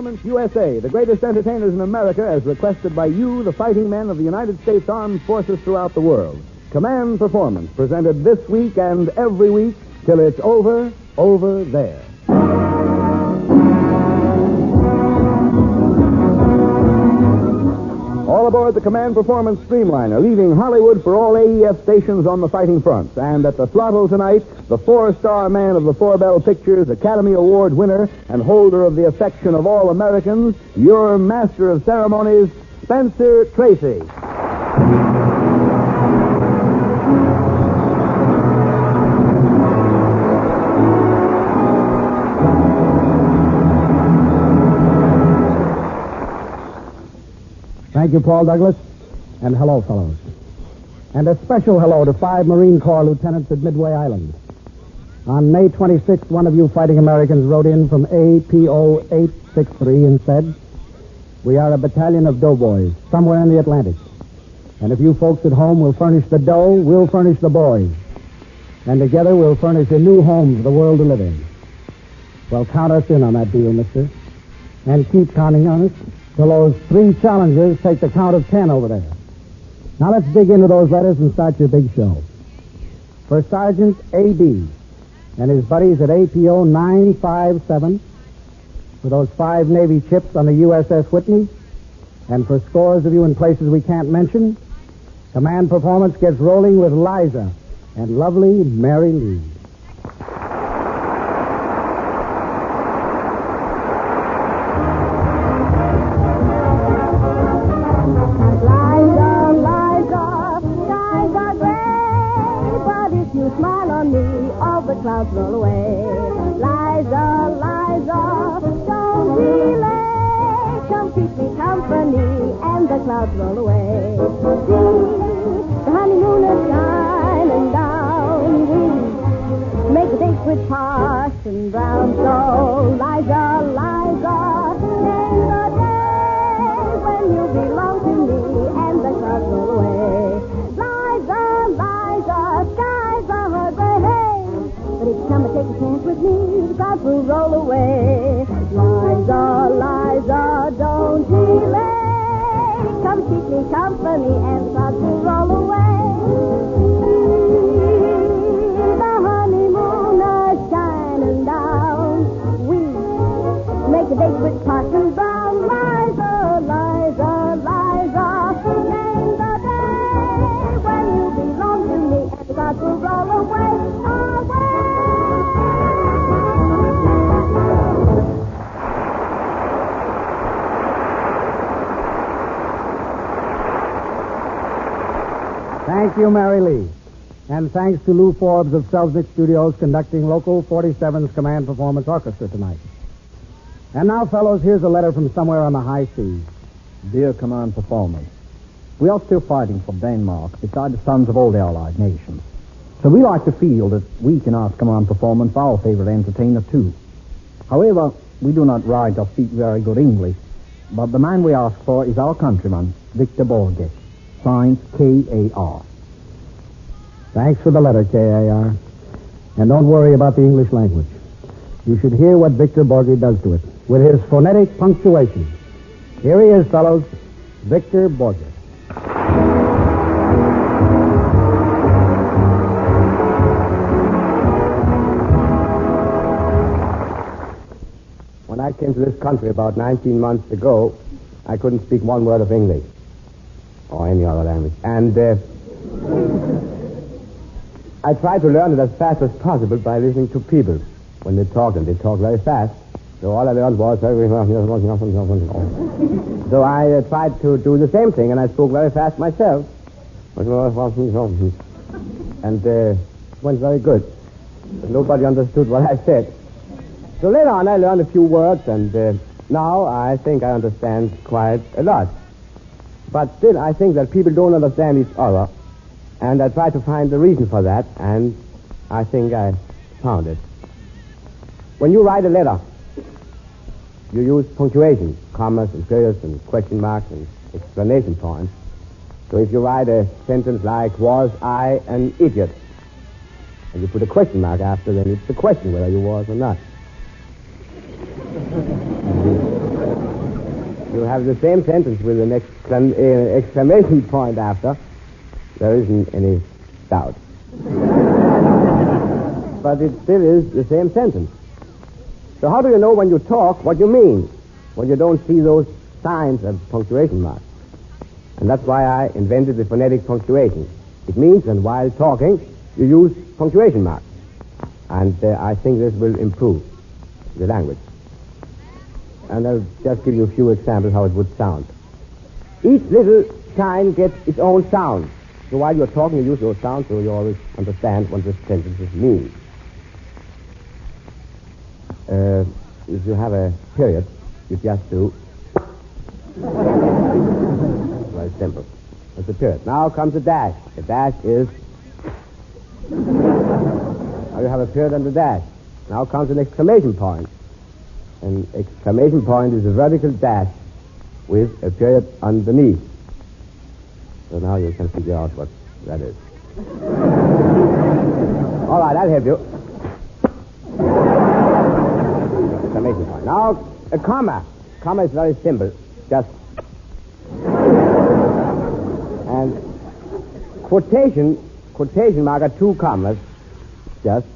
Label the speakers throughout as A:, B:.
A: Performance USA, the greatest entertainers in America, as requested by you, the fighting men of the United States Armed Forces throughout the world. Command Performance, presented this week and every week till it's over there. All aboard the Command Performance Streamliner, leaving Hollywood for all AEF stations on the fighting front. And at the throttle tonight, the four-star man of the Four Bell Pictures, Academy Award winner, and holder of the affection of all Americans, your master of ceremonies, Spencer Tracy.
B: Thank you, Paul Douglas, and hello, fellows. And a special hello to 5 Marine Corps lieutenants at Midway Island. On May 26th, one of you fighting Americans wrote in from APO 863 and said, "We are a battalion of doughboys somewhere in the Atlantic. And if you folks at home will furnish the dough, we'll furnish the boys. And together we'll furnish a new home for the world to live in." Well, count us in on that deal, mister. And keep counting on us till those 3 challengers take the count of 10 over there. Now let's dig into those letters and start your big show. For Sergeant A.B. and his buddies at APO 957, for those 5 Navy ships on the USS Whitney, and for scores of you in places we can't mention, Command Performance gets rolling with Liza and lovely Mary Lee.
C: Clouds roll away. Liza, Liza, don't delay. Come keep me company, and the clouds roll away. See, the honeymoon is shining down. We make a date with Parson Brown. So, Liza, Liza, name the day when you belong to me, and the clouds roll away. Liza, Liza, skies are gray. But each time I take a chance with me, the clouds will roll away. Liza, Liza, don't delay. Come keep me company, and the clouds will roll away. The honeymoon is shining down. We make a date with Parson Brown. Liza, Liza, Liza, name the day when you belong to me, and the clouds will roll away.
B: Thank you, Mary Lee. And thanks to Lou Forbes of Stanwyck Studios conducting Local 47's Command Performance Orchestra tonight. And now, fellows, here's a letter from somewhere on the high seas.
D: Dear Command Performance, we are still fighting for Denmark beside the sons of all the Allied nations. So we like to feel that we can ask Command Performance for our favorite entertainer, too. However, we do not write or speak very good English, but the man we ask for is our countryman, Victor Borge, signed K.A.R.
B: Thanks for the letter, K.A.R. And don't worry about the English language. You should hear what Victor Borge does to it, with his phonetic punctuation. Here he is, fellows, Victor Borge.
E: When I came to this country about 19 months ago, I couldn't speak one word of English or any other language. And I tried to learn it as fast as possible by listening to people when they talk, and they talk very fast. So all I learned was so I tried to do the same thing, and I spoke very fast myself. And it went very good. But nobody understood what I said. So later on, I learned a few words, and now I think I understand quite a lot. But still, I think that people don't understand each other. And I tried to find the reason for that, and I think I found it. When you write a letter, you use punctuation, commas and periods and question marks and exclamation points. So if you write a sentence like, "Was I an idiot?" and you put a question mark after, then it's the question whether you was or not. you have the same sentence with an exclamation point after, there isn't any doubt. But it still is the same sentence. So how do you know when you talk what you mean, when you don't see those signs of punctuation marks? And that's why I invented the phonetic punctuation. It means that while talking, you use punctuation marks. And I think this will improve the language. And I'll just give you a few examples how it would sound. Each little sign gets its own sound. So while you're talking, you use those sounds so you always understand what the sentences mean. If you have a period, you just do. Very simple. That's a period. Now comes a dash. The dash is. Now you have a period and a dash. Now comes an exclamation point. An exclamation point is a vertical dash with a period underneath. So now you can figure out what that is. All right, I'll help you. Exclamation point. Now, a comma. Comma is very simple. Just. And quotation mark are two commas. Just.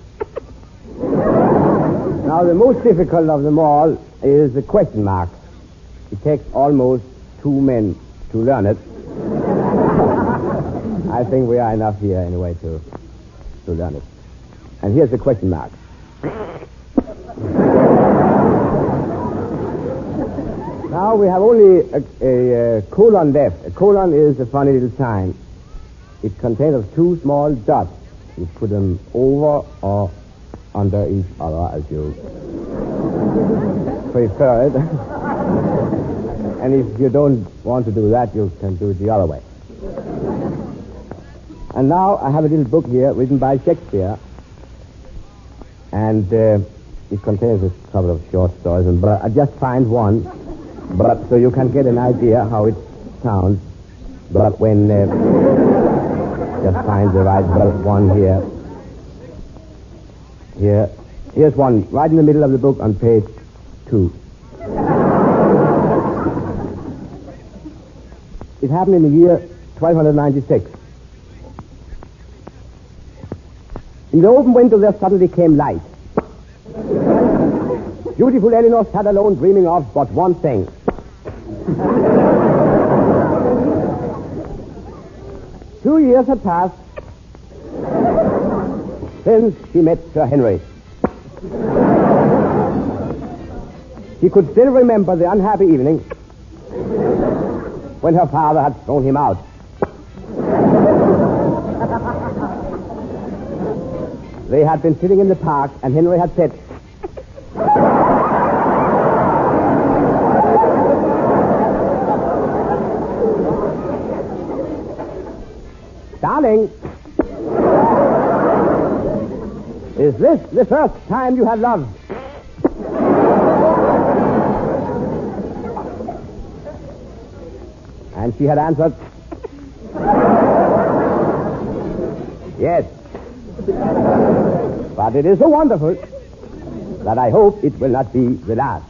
E: Now, the most difficult of them all is the question mark. It takes almost 2 men to learn it. I think we are enough here anyway to learn it. And here's the question mark. Now we have only a colon left. A colon is a funny little sign. It contains of 2 small dots. You put them over or under each other as you prefer it. And if you don't want to do that, you can do it the other way. And now I have a little book here written by Shakespeare. And it contains a couple of short stories. And I just find one, so you can get an idea how it sounds. But when just find the right one here. Here's one right in the middle of the book on page 2. It happened in the year 1296. In the open window there suddenly came light. Beautiful Eleanor sat alone dreaming of but one thing. Two years had passed since she met Sir Henry. She could still remember the unhappy evening when her father had thrown him out. They had been sitting in the park, and Henry had said, "Darling, is this the first time you have loved?" And she had answered, "Yes. But it is so wonderful that I hope it will not be the last."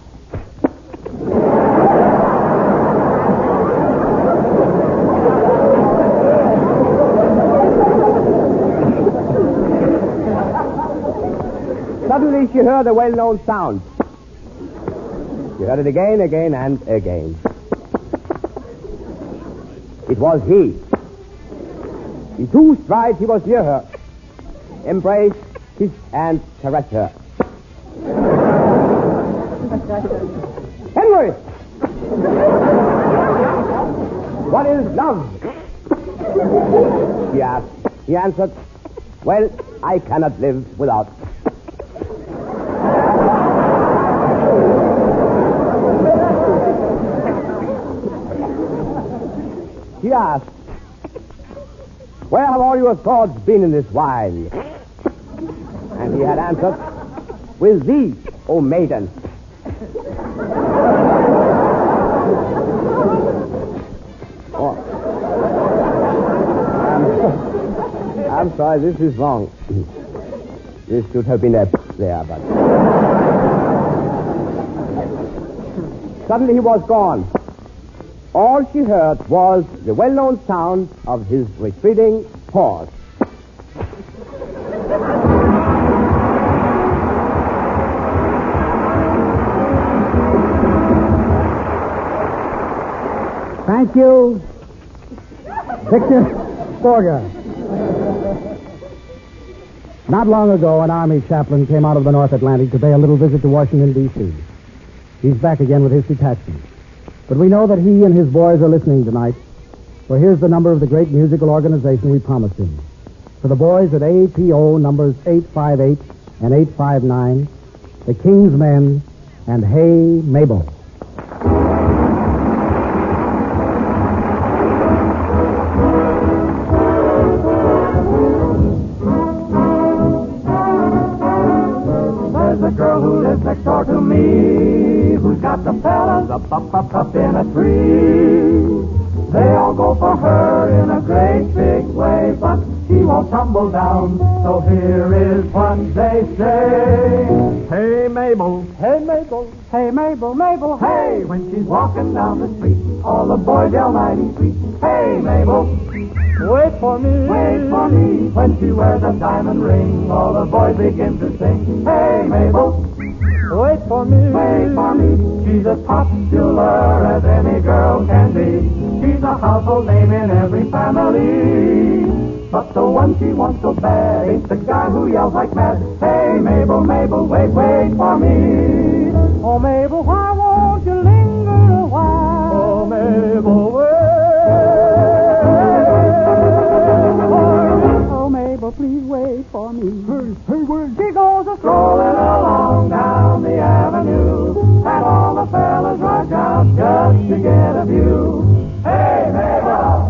E: Suddenly she heard a well-known sound. She heard it again, and again. It was he. In 2 strides he was near her, embraced, kissed, and caressed her. "Henry! What is love?" she asked. He answered, "Well, I cannot live without." She asked, "Where have all your thoughts been in this while?" And he had answered, "With thee, O maiden." Oh. I'm sorry, this is wrong. This should have been a there, but... Suddenly he was gone. all she heard was the well-known sound of his retreating horse.
B: Thank you. Picture Borge. Not long ago, an Army chaplain came out of the North Atlantic to pay a little visit to Washington, D.C. He's back again with his detachment. But we know that he and his boys are listening tonight, for here's the number of the great musical organization we promised him. For the boys at APO numbers 858 and 859, the King's Men, and Hey Mabel.
F: Next door to me, who's got the fellas up in a tree. They all go for her in a great big way, but she won't tumble down. So here is what they say. Hey Mabel, hey Mabel, hey Mabel, Mabel, hey. When she's walking down the street, all the boys yell mighty sweet. Hey Mabel, wait for me, wait for me. When she wears a diamond ring, all the boys begin to sing. Hey Mabel, wait for me, wait for me. She's as popular as any girl can be. She's a household name in every family. But the one she wants so bad ain't the guy who yells like mad. Hey Mabel, Mabel, wait, wait for me. Oh Mabel, why won't you linger a while? Oh Mabel, wait. Oh Mabel, please wait for me. Hey, wait. She goes a strolling along down the avenue, and all the fellas rush out just to get a view. Hey Mabel,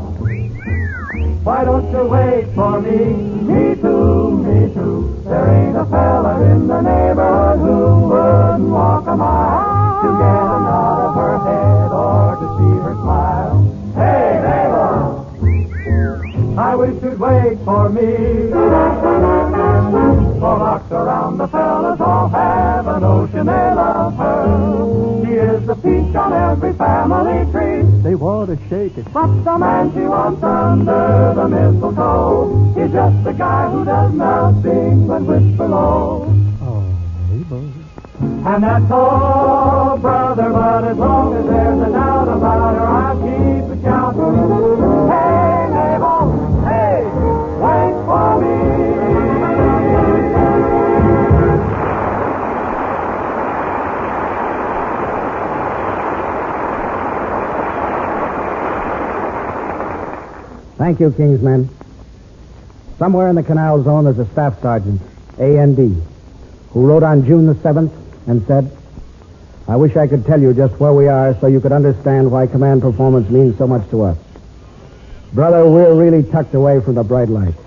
F: why don't you wait for me? Me too, me too. There ain't a fella in the neighborhood who wouldn't walk a mile to get a nod of her head or to see her smile. Hey Mabel, I wish you'd wait for me. For rocks around the fellas all have a notion they love her. She is the peach on every family tree. They want to shake it. But the man she wants under the mistletoe is just the guy who does nothing but whisper low. Oh, Mabel. And that's all, brother, but as long as there's a doubt about her, I'll keep it shouting. Hey, Mabel, hey, wait for me.
B: Thank you, King's Men. Somewhere in the canal zone there's a staff sergeant, A.N.D., who wrote on June the 7th and said, I wish I could tell you just where we are so you could understand why command performance means so much to us. Brother, we're really tucked away from the bright lights.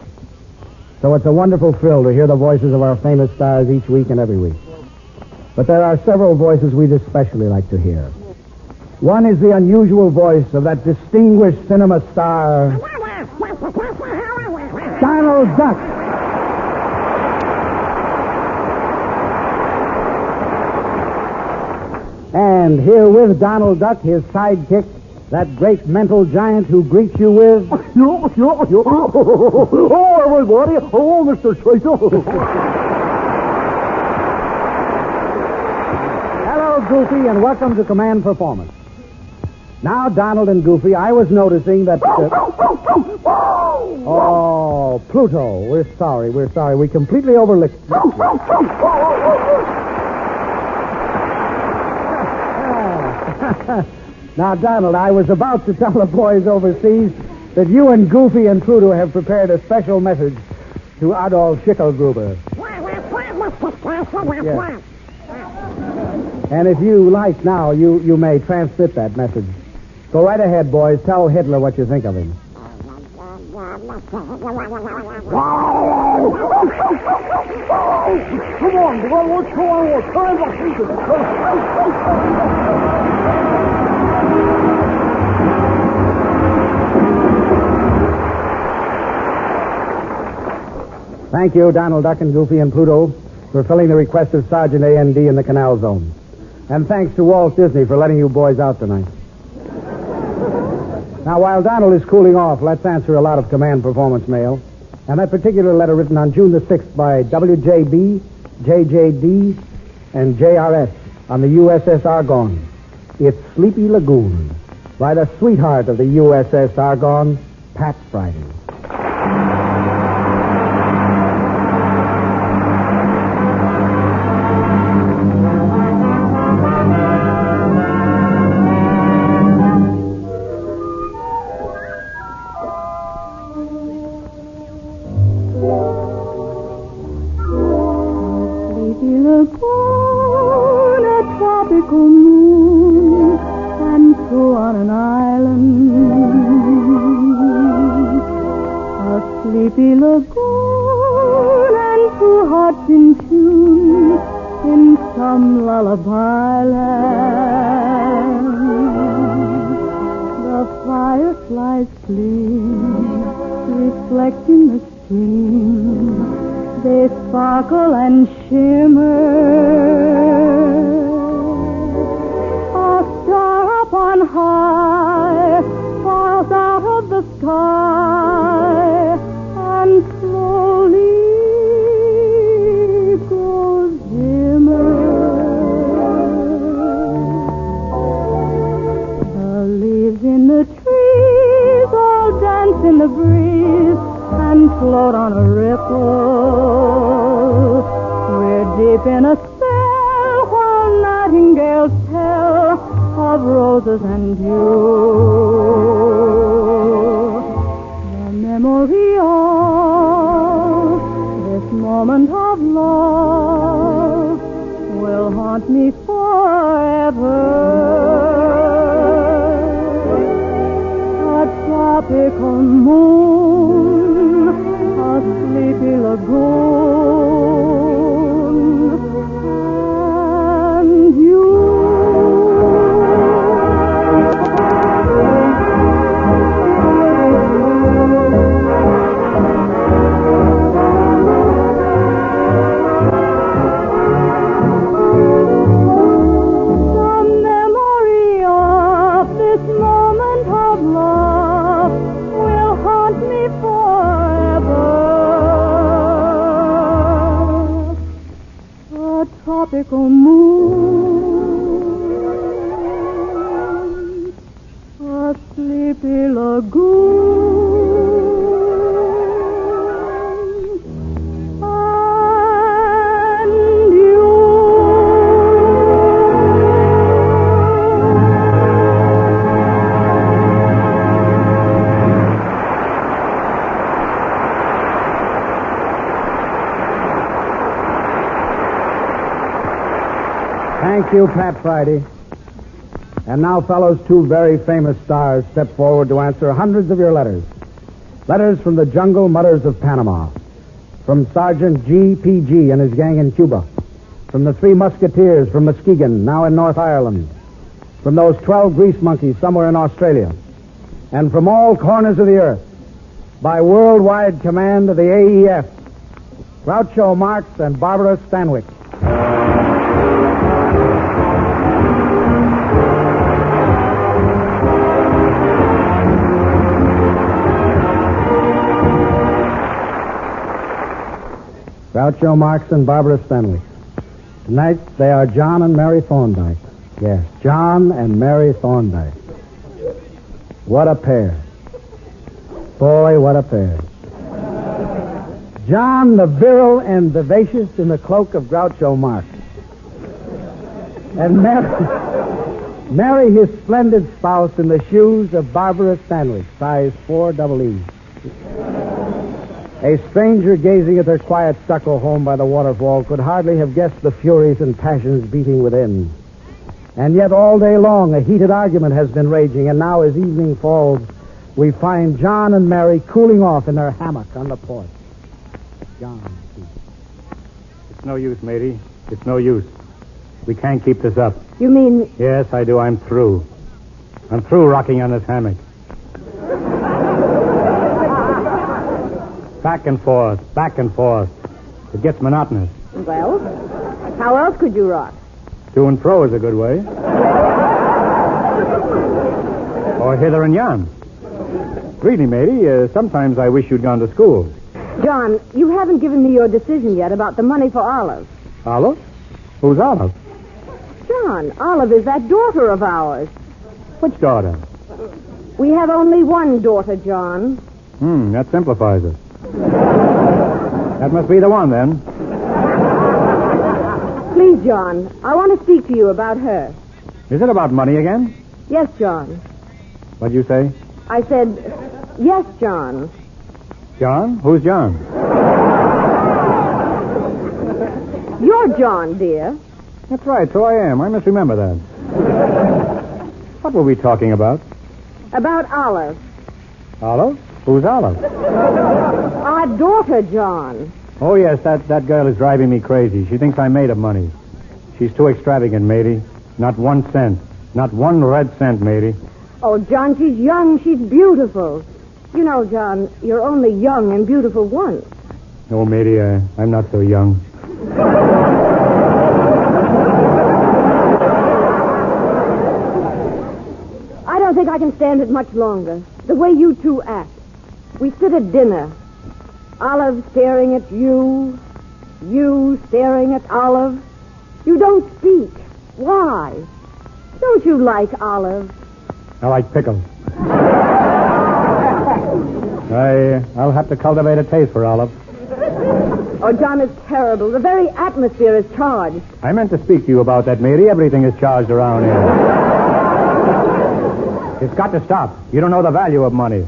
B: So it's a wonderful thrill to hear the voices of our famous stars each week and every week. But there are several voices we'd especially like to hear. One is the unusual voice of that distinguished cinema star, Donald Duck. And here with Donald Duck, his sidekick, that great mental giant who greets you with...
G: Oh, everybody. Oh, Mr. Tracy.
B: Hello, Goofy, and welcome to Command Performance. Now, Donald and Goofy, I was noticing that... Oh, Pluto, we're sorry. We completely overlooked... Now, Donald, I was about to tell the boys overseas that you and Goofy and Pluto have prepared a special message to Adolf Schicklgruber. Yes. And if you like now, you may transmit that message. Go right ahead, boys. Tell Hitler what you think of him.
G: Come on, what's going on?
B: Thank you, Donald Duck and Goofy and Pluto, for filling the request of Sergeant A.N.D. in the Canal Zone. And thanks to Walt Disney for letting you boys out tonight. Now, while Donald is cooling off, let's answer a lot of command performance mail. And that particular letter written on June the 6th by WJB, JJD, and JRS on the USS Argonne. It's Sleepy Lagoon by the sweetheart of the USS Argonne, Pat Friday. Thank you, Pat Friday. And now, fellows, two very famous stars step forward to answer hundreds of your letters. Letters from the jungle mutters of Panama, from Sergeant G.P.G. and his gang in Cuba, from the Three Musketeers from Muskegon, now in North Ireland, from those 12 grease monkeys somewhere in Australia, and from all corners of the earth, by worldwide command of the AEF, Groucho Marx and Barbara Stanwyck. Groucho Marx and Barbara Stanwyck. Tonight, they are John and Mary Thorndyke. Yes, John and Mary Thorndyke. What a pair. Boy, what a pair. John, the virile and vivacious in the cloak of Groucho Marx. And Mary, his splendid spouse, in the shoes of Barbara Stanwyck, size 4EE. A stranger gazing at their quiet stucco home by the waterfall could hardly have guessed the furies and passions beating within. And yet all day long a heated argument has been raging, and now as evening falls, we find John and Mary cooling off in their hammock on the porch. John.
H: It's no use, matey. It's no use. We can't keep this up.
C: You mean...
H: Yes, I do. I'm through. I'm through rocking on this hammock. Back and forth, back and forth. It gets monotonous.
C: Well, how else could you rock?
H: To and fro is a good way. Or hither and yon. Really, matey, sometimes I wish you'd gone to school.
C: John, you haven't given me your decision yet about the money for Olive.
H: Olive? Who's Olive?
C: John, Olive is that daughter of ours.
H: Which daughter?
C: We have only one daughter, John.
H: That simplifies it. That must be the one, then.
C: Please, John, I want to speak to you about her.
H: Is it about money again?
C: Yes, John.
H: What'd you say?
C: I said, yes, John.
H: John? Who's John?
C: You're John, dear.
H: That's right, so I am. I must remember that. What were we talking about?
C: About Olive.
H: Olive? Who's Olive?
C: Our daughter, John.
H: Oh, yes, that girl is driving me crazy. She thinks I'm made of money. She's too extravagant, matey. Not 1 cent. Not 1 red cent, matey.
C: Oh, John, she's young. She's beautiful. You know, John, you're only young and beautiful once.
H: Oh, matey, I'm not so young.
C: I don't think I can stand it much longer. The way you two act. We sit at dinner. Olive staring at you. You staring at Olive. You don't speak. Why? Don't you like Olive?
H: I like pickles. I'll have to cultivate a taste for Olive.
C: Oh, John, it's terrible. The very atmosphere is charged.
H: I meant to speak to you about that, matey. Everything is charged around here. It's got to stop. You don't know the value of money.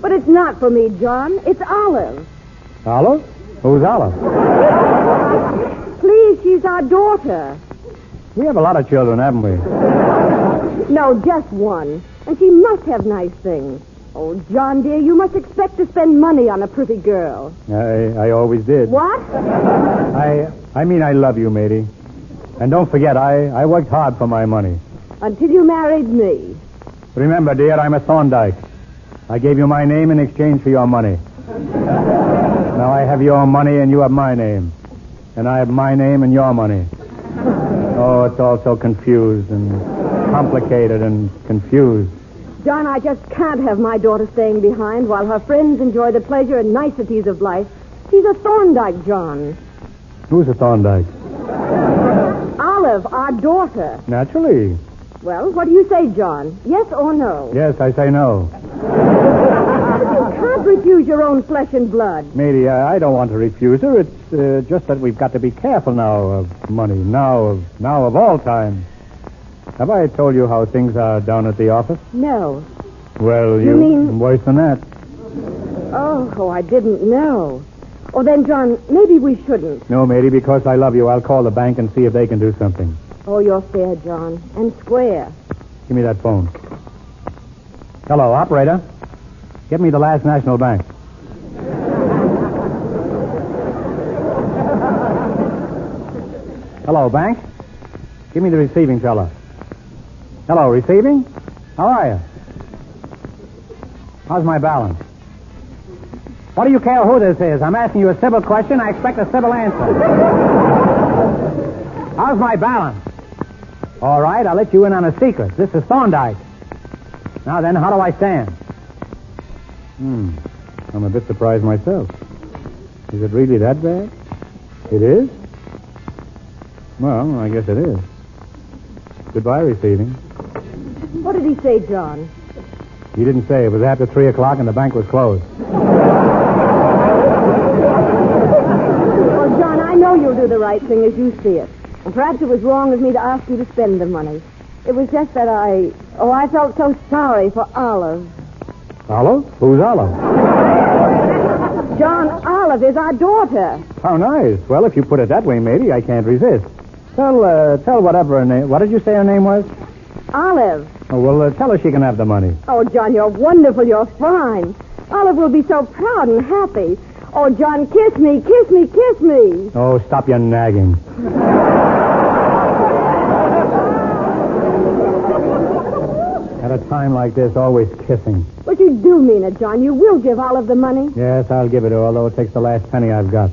C: But it's not for me, John. It's Olive.
H: Olive? Who's Olive?
C: Please, she's our daughter.
H: We have a lot of children, haven't we?
C: No, just one. And she must have nice things. Oh, John, dear, you must expect to spend money on a pretty girl.
H: I always did.
C: What?
H: I mean, I love you, matey. And don't forget, I worked hard for my money.
C: Until you married me.
H: Remember, dear, I'm a Thorndyke. I gave you my name in exchange for your money. Now I have your money and you have my name. And I have my name and your money. Oh, it's all so confused and complicated and confused.
C: John, I just can't have my daughter staying behind while her friends enjoy the pleasure and niceties of life. She's a Thorndyke, John.
H: Who's a Thorndyke?
C: Olive, our daughter.
H: Naturally.
C: Well, what do you say, John? Yes or no?
H: Yes, I say no.
C: You can't refuse your own flesh and blood.
H: Matey, I don't want to refuse her. It's just that we've got to be careful now of money. Now of all time. Have I told you how things are down at the office?
C: No.
H: Well,
C: You mean-
H: worse than that.
C: Oh, I didn't know. Oh, then, John, maybe we shouldn't.
H: No, matey, because I love you, I'll call the bank and see if they can do something.
C: Oh, you're fair, John. And square.
H: Give me that phone. Hello, operator. Get me the Last National Bank. Hello, bank. Give me the receiving fella. Hello, receiving? How are you? How's my balance? What do you care who this is? I'm asking you a civil question. I expect a civil answer. How's my balance? All right, I'll let you in on a secret. This is Thorndyke. Now then, how do I stand? I'm a bit surprised myself. Is it really that bad? It is? Well, I guess it is. Goodbye, receiving.
C: What did he say, John?
H: He didn't say. It was after 3 o'clock and the bank was closed.
C: Well, John, I know you'll do the right thing as you see it. And perhaps it was wrong of me to ask you to spend the money. It was just that I felt so sorry for Olive.
H: Olive? Who's Olive?
C: John, Olive is our daughter.
H: How nice. Well, if you put it that way, matey, I can't resist. Tell whatever her name... What did you say her name was?
C: Olive.
H: Oh, well, tell her she can have the money.
C: Oh, John, you're wonderful. You're fine. Olive will be so proud and happy. Oh, John, kiss me, kiss me, kiss me.
H: Oh, stop your nagging. At a time like this, always kissing.
C: But you do mean it, John. You will give Olive the money?
H: Yes, I'll give it to her, although it takes the last penny I've got.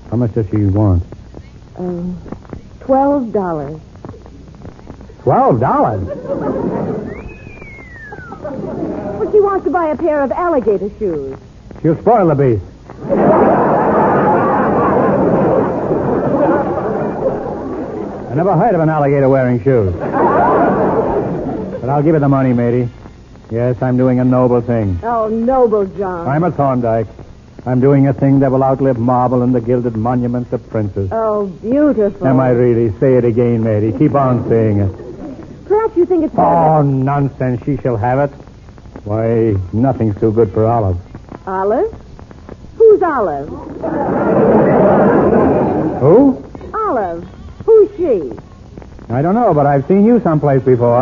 H: How much does she want?
C: $12.
H: $12?
C: But He wants to buy a pair of alligator shoes.
H: You spoil the beast. I never heard of an alligator wearing shoes. But I'll give you the money, matey. Yes, I'm doing a noble thing.
C: Oh, noble John.
H: I'm a Thorndyke. I'm doing a thing that will outlive marble and the gilded monuments of princes.
C: Oh, beautiful.
H: Am I really? Say it again, matey. Keep on saying it.
C: Perhaps you think it's better.
H: Oh, nonsense. She shall have it. Why, nothing's too good for Olive.
C: Olive? Who's Olive?
H: Who?
C: Olive. Who's she?
H: I don't know, but I've seen you someplace before.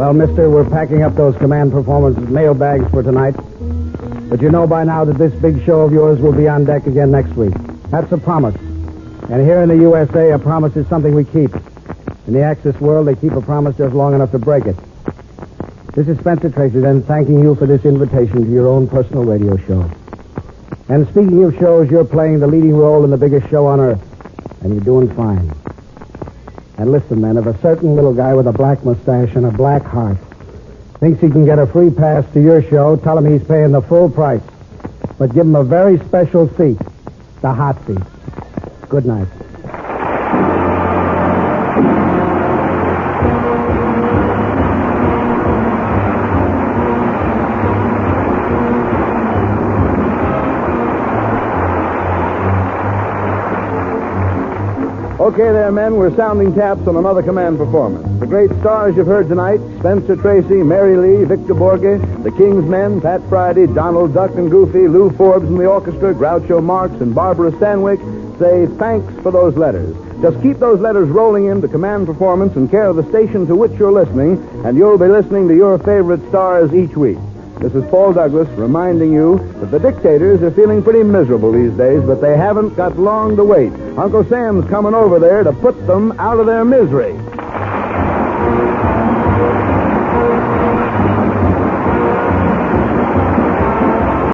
B: Well, mister, we're packing up those command performance mail bags for tonight. But you know by now that this big show of yours will be on deck again next week. That's a promise. And here in the USA, a promise is something we keep. In the Axis world, they keep a promise just long enough to break it. This is Spencer Tracy, then, thanking you for this invitation to your own personal radio show. And speaking of shows, you're playing the leading role in the biggest show on earth. And you're doing fine. And listen, men, if a certain little guy with a black mustache and a black heart thinks he can get a free pass to your show, tell him he's paying the full price. But give him a very special seat, the hot seat. Good night.
A: Okay there, men, we're sounding taps on another command performance. The great stars you've heard tonight, Spencer Tracy, Mary Lee, Victor Borge, the King's Men, Pat Friday, Donald Duck and Goofy, Lou Forbes and the orchestra, Groucho Marx and Barbara Stanwyck say thanks for those letters. Just keep those letters rolling in to command performance in care of the station to which you're listening, and you'll be listening to your favorite stars each week. This is Paul Douglas reminding you that the dictators are feeling pretty miserable these days, but they haven't got long to wait. Uncle Sam's coming over there to put them out of their misery.